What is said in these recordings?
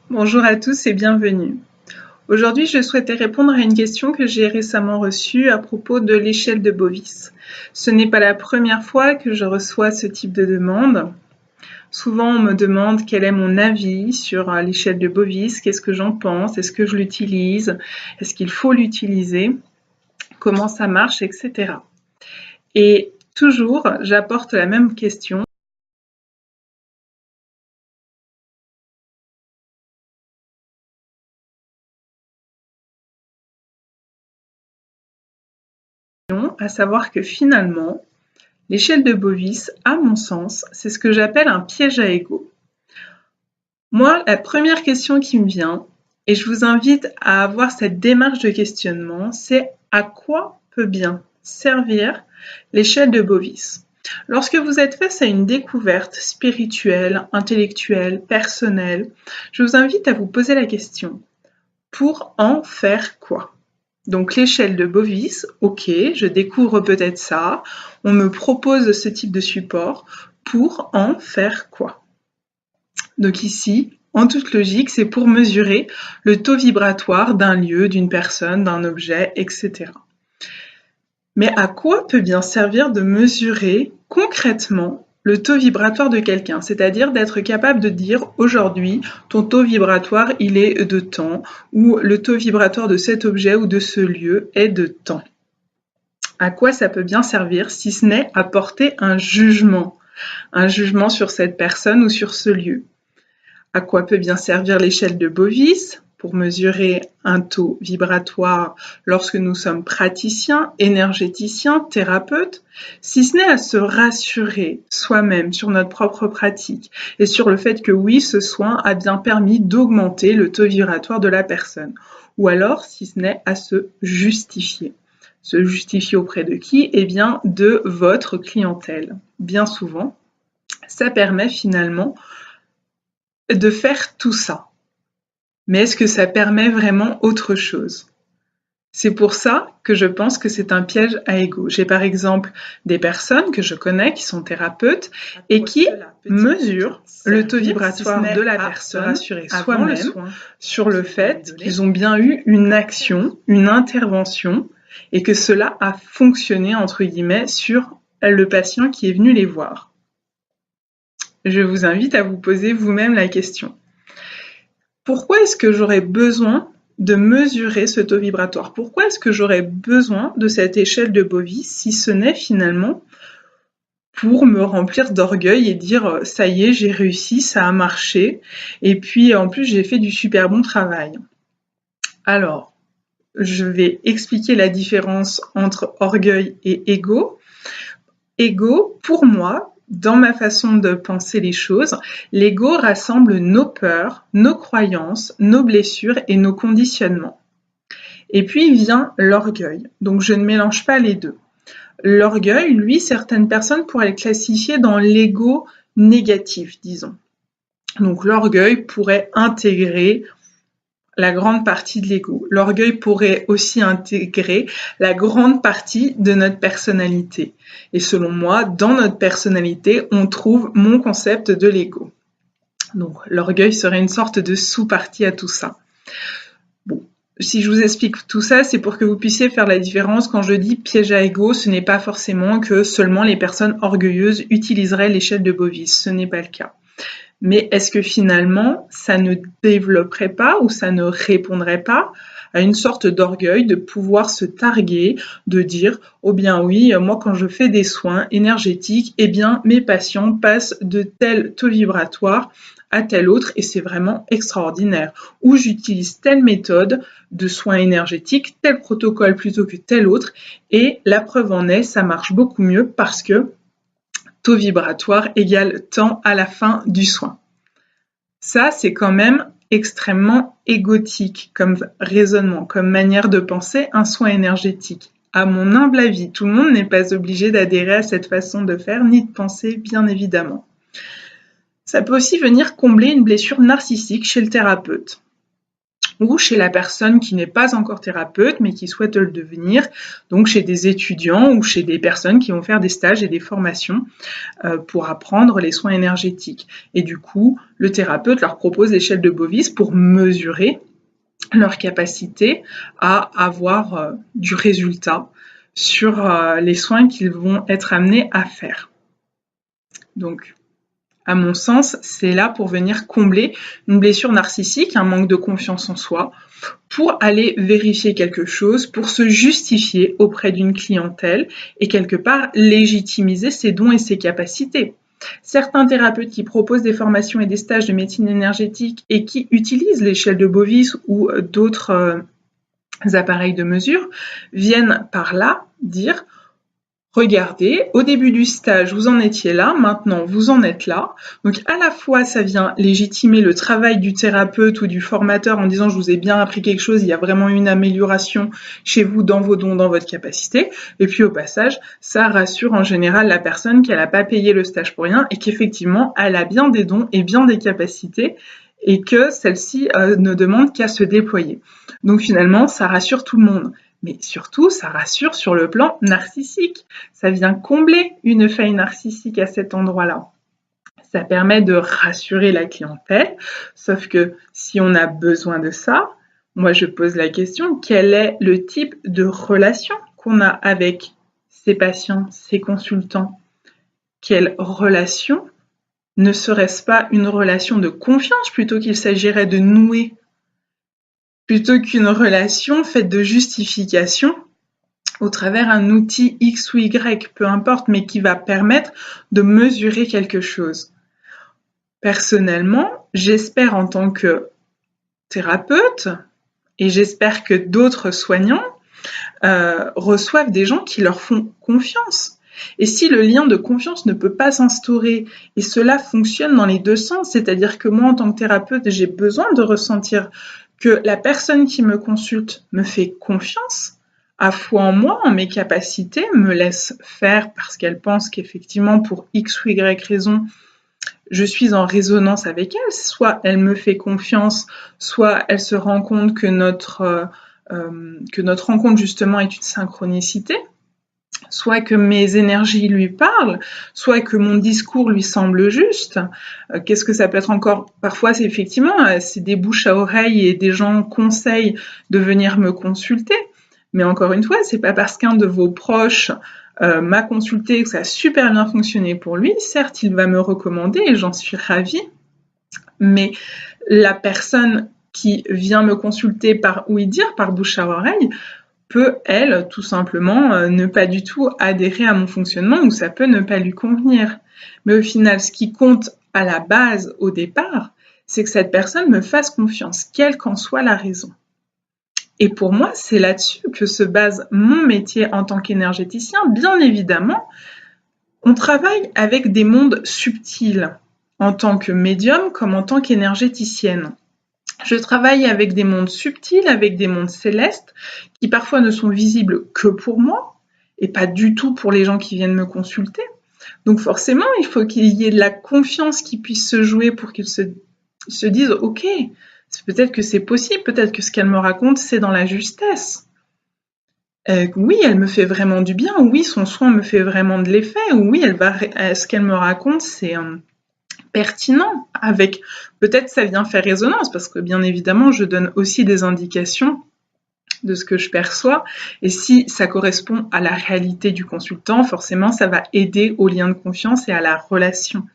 Bonjour à tous et bienvenue. Aujourd'hui, je souhaitais répondre à une question que j'ai récemment reçue à propos de l'échelle de Bovis. Ce n'est pas la première fois que je reçois ce type de demande. Souvent, on me demande quel est mon avis sur l'échelle de Bovis, qu'est-ce que j'en pense, est-ce que je l'utilise, est-ce qu'il faut l'utiliser, comment ça marche, etc. Et toujours, j'apporte la même question. À savoir que finalement, l'échelle de Bovis, à mon sens, c'est ce que j'appelle un piège à ego. Moi, la première question qui me vient, et je vous invite à avoir cette démarche de questionnement, c'est à quoi peut bien servir l'échelle de Bovis? Lorsque vous êtes face à une découverte spirituelle, intellectuelle, personnelle, je vous invite à vous poser la question, pour en faire quoi? Donc l'échelle de Bovis, ok, je découvre peut-être ça, on me propose ce type de support, pour en faire quoi? Donc ici, en toute logique, c'est pour mesurer le taux vibratoire d'un lieu, d'une personne, d'un objet, etc. Mais à quoi peut bien servir de mesurer concrètement le taux vibratoire de quelqu'un? C'est-à-dire d'être capable de dire aujourd'hui, ton taux vibratoire, il est de temps, ou le taux vibratoire de cet objet ou de ce lieu est de temps. À quoi ça peut bien servir si ce n'est à porter un jugement sur cette personne ou sur ce lieu? À quoi peut bien servir l'échelle de Bovis? Pour mesurer un taux vibratoire lorsque nous sommes praticiens, énergéticiens, thérapeutes, si ce n'est à se rassurer soi-même sur notre propre pratique et sur le fait que oui, ce soin a bien permis d'augmenter le taux vibratoire de la personne. Ou alors, si ce n'est à se justifier. Se justifier auprès de qui? Eh bien, de votre clientèle. Bien souvent, ça permet finalement de faire tout ça. Mais est-ce que ça permet vraiment autre chose? C'est pour ça que je pense que c'est un piège à ego. J'ai par exemple des personnes que je connais qui sont thérapeutes et qui mesurent le taux vibratoire de la personne, rassurer soi-même sur le fait qu'ils ont bien eu une action, une intervention et que cela a fonctionné entre guillemets sur le patient qui est venu les voir. Je vous invite à vous poser vous-même la question. Pourquoi est-ce que j'aurais besoin de mesurer ce taux vibratoire? Pourquoi est-ce que j'aurais besoin de cette échelle de Bovis si ce n'est finalement pour me remplir d'orgueil et dire ça y est, j'ai réussi, ça a marché et puis en plus j'ai fait du super bon travail. Alors, je vais expliquer la différence entre orgueil et ego. Ego, pour moi, dans ma façon de penser les choses, l'ego rassemble nos peurs, nos croyances, nos blessures et nos conditionnements. Et puis vient l'orgueil. Donc je ne mélange pas les deux. L'orgueil, lui, certaines personnes pourraient le classifier dans l'ego négatif, disons. Donc l'orgueil pourrait intégrer la grande partie de l'ego. L'orgueil pourrait aussi intégrer la grande partie de notre personnalité. Et selon moi, dans notre personnalité, on trouve mon concept de l'ego. Donc l'orgueil serait une sorte de sous-partie à tout ça. Bon, si je vous explique tout ça, c'est pour que vous puissiez faire la différence. Quand je dis piège à ego, ce n'est pas forcément que seulement les personnes orgueilleuses utiliseraient l'échelle de Bovis. Ce n'est pas le cas. Mais est-ce que finalement, ça ne développerait pas ou ça ne répondrait pas à une sorte d'orgueil de pouvoir se targuer, de dire « Oh bien oui, moi quand je fais des soins énergétiques, eh bien mes patients passent de tel taux vibratoire à tel autre et c'est vraiment extraordinaire. » Ou j'utilise telle méthode de soins énergétiques, tel protocole plutôt que tel autre et la preuve en est, ça marche beaucoup mieux parce que taux vibratoire égale temps à la fin du soin. Ça, c'est quand même extrêmement égotique comme raisonnement, comme manière de penser un soin énergétique. À mon humble avis, tout le monde n'est pas obligé d'adhérer à cette façon de faire ni de penser, bien évidemment. Ça peut aussi venir combler une blessure narcissique chez le thérapeute. ou chez la personne qui n'est pas encore thérapeute mais qui souhaite le devenir, donc chez des étudiants ou chez des personnes qui vont faire des stages et des formations pour apprendre les soins énergétiques. Et du coup, le thérapeute leur propose l'échelle de Bovis pour mesurer leur capacité à avoir du résultat sur les soins qu'ils vont être amenés à faire. Donc, à mon sens, c'est là pour venir combler une blessure narcissique, un manque de confiance en soi, pour aller vérifier quelque chose, pour se justifier auprès d'une clientèle et quelque part légitimiser ses dons et ses capacités. Certains thérapeutes qui proposent des formations et des stages de médecine énergétique et qui utilisent l'échelle de Bovis ou d'autres appareils de mesure viennent par là dire regardez, au début du stage, vous en étiez là, maintenant vous en êtes là. Donc à la fois, ça vient légitimer le travail du thérapeute ou du formateur en disant je vous ai bien appris quelque chose, il y a vraiment une amélioration chez vous dans vos dons, dans votre capacité. Et puis au passage, ça rassure en général la personne qu'elle n'a pas payé le stage pour rien et qu'effectivement, elle a bien des dons et bien des capacités et que celle-ci ne demande qu'à se déployer. Donc finalement, ça rassure tout le monde. Mais surtout, ça rassure sur le plan narcissique. Ça vient combler une faille narcissique à cet endroit-là. Ça permet de rassurer la clientèle, sauf que si on a besoin de ça, moi je pose la question, quel est le type de relation qu'on a avec ces patients, ces consultants? Quelle relation? Ne serait-ce pas une relation de confiance plutôt qu'il s'agirait de nouer? Plutôt qu'une relation faite de justification au travers un outil X ou Y, peu importe, mais qui va permettre de mesurer quelque chose. Personnellement, j'espère en tant que thérapeute, et j'espère que d'autres soignants reçoivent des gens qui leur font confiance. Et si le lien de confiance ne peut pas s'instaurer, et cela fonctionne dans les deux sens, c'est-à-dire que moi, en tant que thérapeute, j'ai besoin de ressentir que la personne qui me consulte me fait confiance, a foi en moi, en mes capacités, me laisse faire parce qu'elle pense qu'effectivement, pour X ou Y raison, je suis en résonance avec elle. Soit elle me fait confiance, soit elle se rend compte que notre rencontre, justement, est une synchronicité. Soit que mes énergies lui parlent, soit que mon discours lui semble juste. Qu'est-ce que ça peut être encore? Parfois, c'est effectivement, c'est des bouches à oreille et des gens conseillent de venir me consulter. Mais encore une fois, c'est pas parce qu'un de vos proches m'a consulté que ça a super bien fonctionné pour lui. Certes, il va me recommander et j'en suis ravie. Mais la personne qui vient me consulter par ouï-dire, par bouche à oreille, peut, elle, tout simplement, ne pas du tout adhérer à mon fonctionnement ou ça peut ne pas lui convenir. Mais au final, ce qui compte à la base, au départ, c'est que cette personne me fasse confiance, quelle qu'en soit la raison. Et pour moi, c'est là-dessus que se base mon métier en tant qu'énergéticien. Bien évidemment, on travaille avec des mondes subtils, en tant que médium comme en tant qu'énergéticienne. Je travaille avec des mondes subtils, avec des mondes célestes, qui parfois ne sont visibles que pour moi, et pas du tout pour les gens qui viennent me consulter. Donc forcément, il faut qu'il y ait de la confiance qui puisse se jouer pour qu'ils se disent « Ok, peut-être que c'est possible, peut-être que ce qu'elle me raconte, c'est dans la justesse. Oui, elle me fait vraiment du bien, oui, son soin me fait vraiment de l'effet, oui, ce qu'elle me raconte, c'est... pertinent avec peut-être ça vient faire résonance parce que bien évidemment je donne aussi des indications de ce que je perçois et si ça correspond à la réalité du consultant, forcément ça va aider au lien de confiance et à la relation.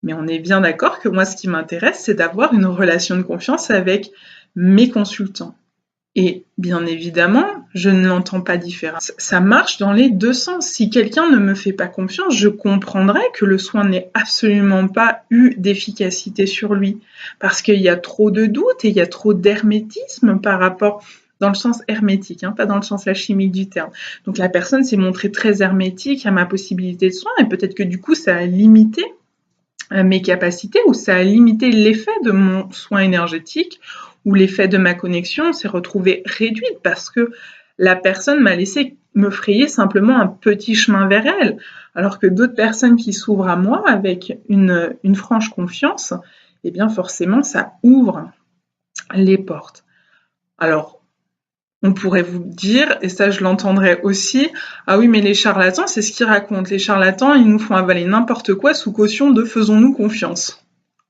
Mais on est bien d'accord que moi ce qui m'intéresse c'est d'avoir une relation de confiance avec mes consultants. Et bien évidemment, je ne l'entends pas différemment. Ça marche dans les deux sens. Si quelqu'un ne me fait pas confiance, je comprendrais que le soin n'ait absolument pas eu d'efficacité sur lui. Parce qu'il y a trop de doutes et il y a trop d'hermétisme par rapport, dans le sens hermétique, pas dans le sens chimique du terme. Donc la personne s'est montrée très hermétique à ma possibilité de soin et peut-être que du coup ça a limité mes capacités ou ça a limité l'effet de mon soin énergétique où l'effet de ma connexion s'est retrouvé réduite parce que la personne m'a laissé me frayer simplement un petit chemin vers elle, alors que d'autres personnes qui s'ouvrent à moi avec une franche confiance, eh bien forcément ça ouvre les portes. Alors, on pourrait vous dire, et ça je l'entendrai aussi, ah oui mais les charlatans c'est ce qu'ils racontent, les charlatans ils nous font avaler n'importe quoi sous caution de faisons-nous confiance.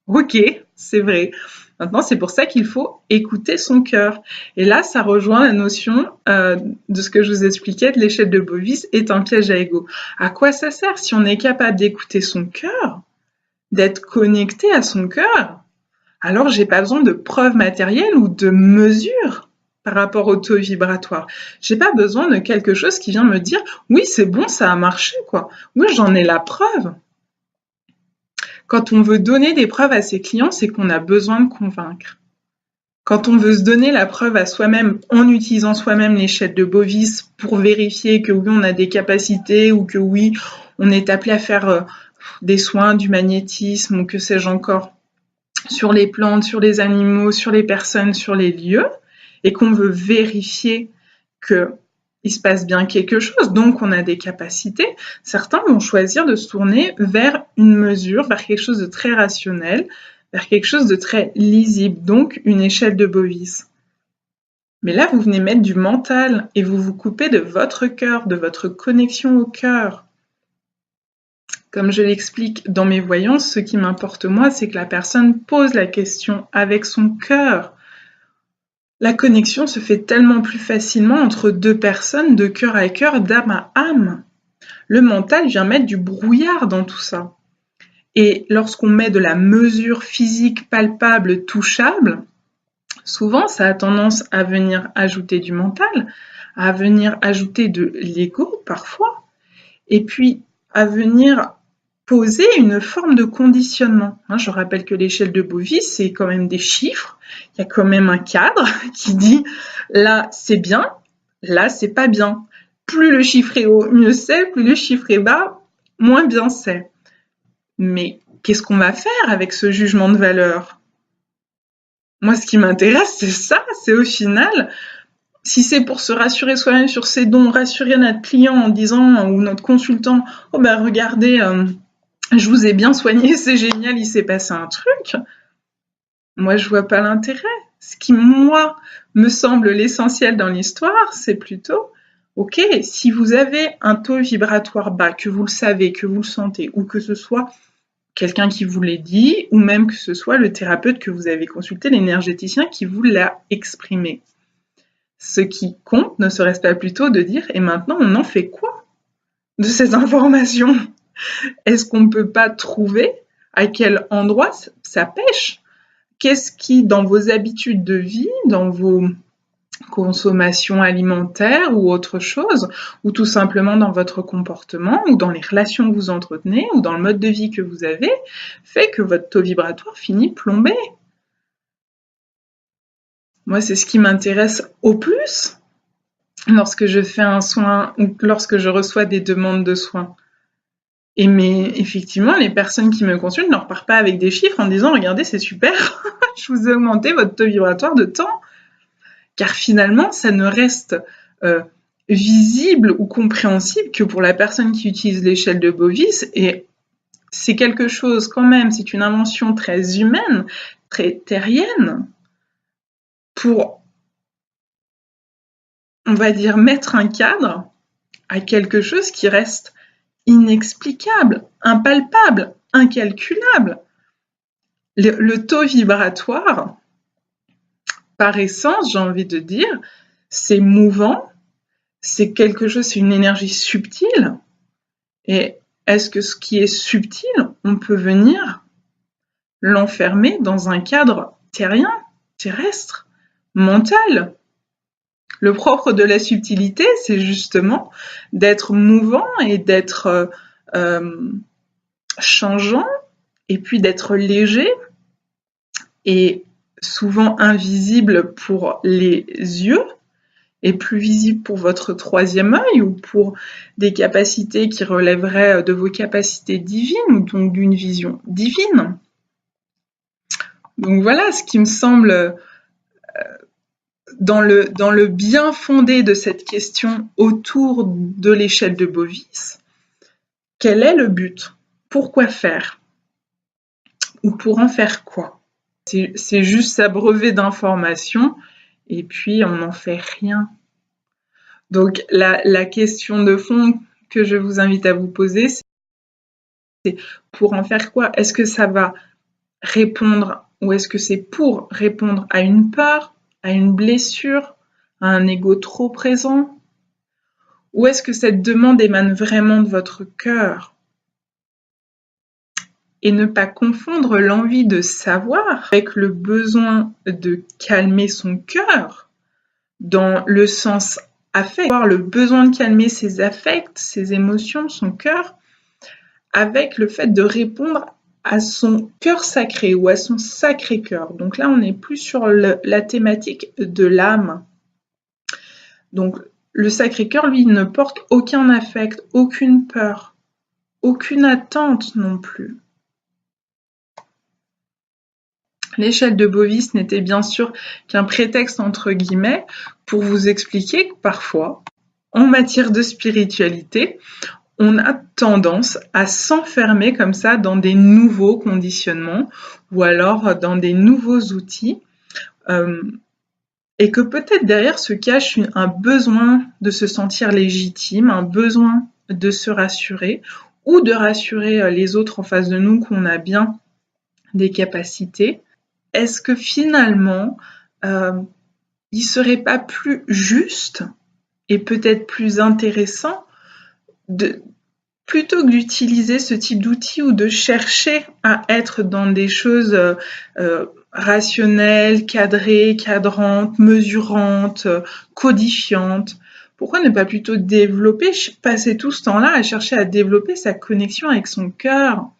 Ok, c'est vrai. Maintenant c'est pour ça qu'il faut écouter son cœur. Et là ça rejoint la notion de ce que je vous expliquais de l'échelle de Bovis est un piège à ego. À quoi ça sert si on est capable d'écouter son cœur, d'être connecté à son cœur? Alors j'ai pas besoin de preuves matérielles ou de mesures par rapport au taux vibratoire. J'ai pas besoin de quelque chose qui vient me dire oui c'est bon ça a marché quoi. Oui j'en ai la preuve. Quand on veut donner des preuves à ses clients, c'est qu'on a besoin de convaincre. Quand on veut se donner la preuve à soi-même en utilisant soi-même l'échelle de Bovis pour vérifier que oui on a des capacités ou que oui on est appelé à faire des soins, du magnétisme ou que sais-je encore, sur les plantes, sur les animaux, sur les personnes, sur les lieux, et qu'on veut vérifier qu'il se passe bien quelque chose, donc on a des capacités, certains vont choisir de se tourner vers une mesure, vers quelque chose de très rationnel, vers quelque chose de très lisible, donc une échelle de Bovis. Mais là, vous venez mettre du mental et vous vous coupez de votre cœur, de votre connexion au cœur. Comme je l'explique dans mes voyances, ce qui m'importe moi, c'est que la personne pose la question avec son cœur. La connexion se fait tellement plus facilement entre deux personnes, de cœur à cœur, d'âme à âme. Le mental vient mettre du brouillard dans tout ça. Et lorsqu'on met de la mesure physique, palpable, touchable, souvent ça a tendance à venir ajouter du mental, à venir ajouter de l'ego parfois, et puis à venir poser une forme de conditionnement. Je rappelle que l'échelle de Bovis, c'est quand même des chiffres, il y a quand même un cadre qui dit là c'est bien, là c'est pas bien. Plus le chiffre est haut, mieux c'est, plus le chiffre est bas, moins bien c'est. Mais qu'est-ce qu'on va faire avec ce jugement de valeur? Moi, ce qui m'intéresse, c'est ça, c'est au final, si c'est pour se rassurer soi-même sur ses dons, rassurer notre client en disant, ou notre consultant, oh ben regardez, je vous ai bien soigné, c'est génial, il s'est passé un truc. Moi, je vois pas l'intérêt. Ce qui, moi, me semble l'essentiel dans l'histoire, c'est plutôt, ok, si vous avez un taux vibratoire bas, que vous le savez, que vous le sentez, ou que ce soit quelqu'un qui vous l'ait dit, ou même que ce soit le thérapeute que vous avez consulté, l'énergéticien qui vous l'a exprimé. Ce qui compte ne serait-ce pas plutôt de dire, et maintenant, on en fait quoi de ces informations? Est-ce qu'on ne peut pas trouver à quel endroit ça pêche? Qu'est-ce qui, dans vos habitudes de vie, dans vos consommations alimentaires ou autre chose, ou tout simplement dans votre comportement, ou dans les relations que vous entretenez, ou dans le mode de vie que vous avez, fait que votre taux vibratoire finit plombé? Moi, c'est ce qui m'intéresse au plus lorsque je fais un soin ou lorsque je reçois des demandes de soins. Et mais effectivement, les personnes qui me consultent ne repartent pas avec des chiffres en disant « Regardez, c'est super, je vous ai augmenté votre taux vibratoire de temps ». Car finalement, ça ne reste visible ou compréhensible que pour la personne qui utilise l'échelle de Bovis. Et c'est quelque chose quand même, c'est une invention très humaine, très terrienne, pour, on va dire, mettre un cadre à quelque chose qui reste inexplicable, impalpable, incalculable. Le taux vibratoire, par essence, j'ai envie de dire, c'est mouvant, c'est quelque chose, c'est une énergie subtile. Et est-ce que ce qui est subtil, on peut venir l'enfermer dans un cadre terrien, terrestre, mental? Le propre de la subtilité, c'est justement d'être mouvant et d'être changeant, et puis d'être léger et souvent invisible pour les yeux et plus visible pour votre troisième œil ou pour des capacités qui relèveraient de vos capacités divines ou donc d'une vision divine. Donc voilà ce qui me semble dans le bien fondé de cette question autour de l'échelle de Bovis. Quel est le but? Pourquoi faire? Ou pour en faire quoi? C'est juste s'abreuver d'informations et puis on n'en fait rien. Donc la question de fond que je vous invite à vous poser, c'est pour en faire quoi? Est-ce que ça va répondre ou est-ce que c'est pour répondre à une peur, à une blessure, à un ego trop présent? Ou est-ce que cette demande émane vraiment de votre cœur? Et ne pas confondre l'envie de savoir avec le besoin de calmer son cœur dans le sens affect, avoir le besoin de calmer ses affects, ses émotions, son cœur, avec le fait de répondre à son cœur sacré ou à son sacré cœur. Donc là, on n'est plus sur la thématique de l'âme. Donc le sacré cœur, lui, ne porte aucun affect, aucune peur, aucune attente non plus. L'échelle de Bovis n'était bien sûr qu'un prétexte entre guillemets pour vous expliquer que parfois, en matière de spiritualité, on a tendance à s'enfermer comme ça dans des nouveaux conditionnements ou alors dans des nouveaux outils et que peut-être derrière se cache un besoin de se sentir légitime, un besoin de se rassurer ou de rassurer les autres en face de nous qu'on a bien des capacités. Est-ce que finalement, il serait pas plus juste et peut-être plus intéressant plutôt que d'utiliser ce type d'outils ou de chercher à être dans des choses rationnelles, cadrées, cadrantes, mesurantes, codifiantes, pourquoi ne pas plutôt passer tout ce temps-là à chercher à développer sa connexion avec son cœur,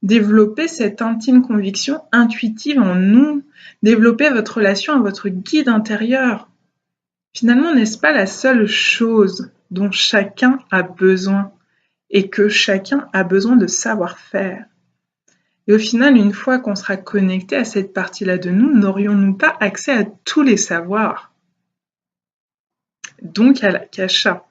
développer cette intime conviction intuitive en nous, développer votre relation à votre guide intérieur. Finalement, n'est-ce pas la seule chose dont chacun a besoin et que chacun a besoin de savoir faire? Et au final, une fois qu'on sera connecté à cette partie-là de nous, n'aurions-nous pas accès à tous les savoirs? Donc à l'akasha.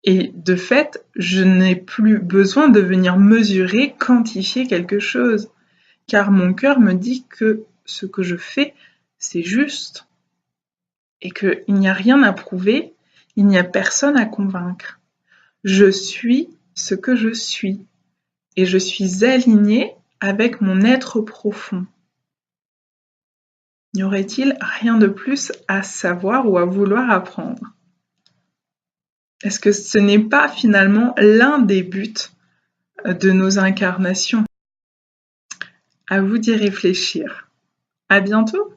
Et de fait, je n'ai plus besoin de venir mesurer, quantifier quelque chose, car mon cœur me dit que ce que je fais, c'est juste, et qu'il n'y a rien à prouver, il n'y a personne à convaincre. Je suis ce que je suis, et je suis alignée avec mon être profond. N'y aurait-il rien de plus à savoir ou à vouloir apprendre? Est-ce que ce n'est pas finalement l'un des buts de nos incarnations? À vous d'y réfléchir. À bientôt!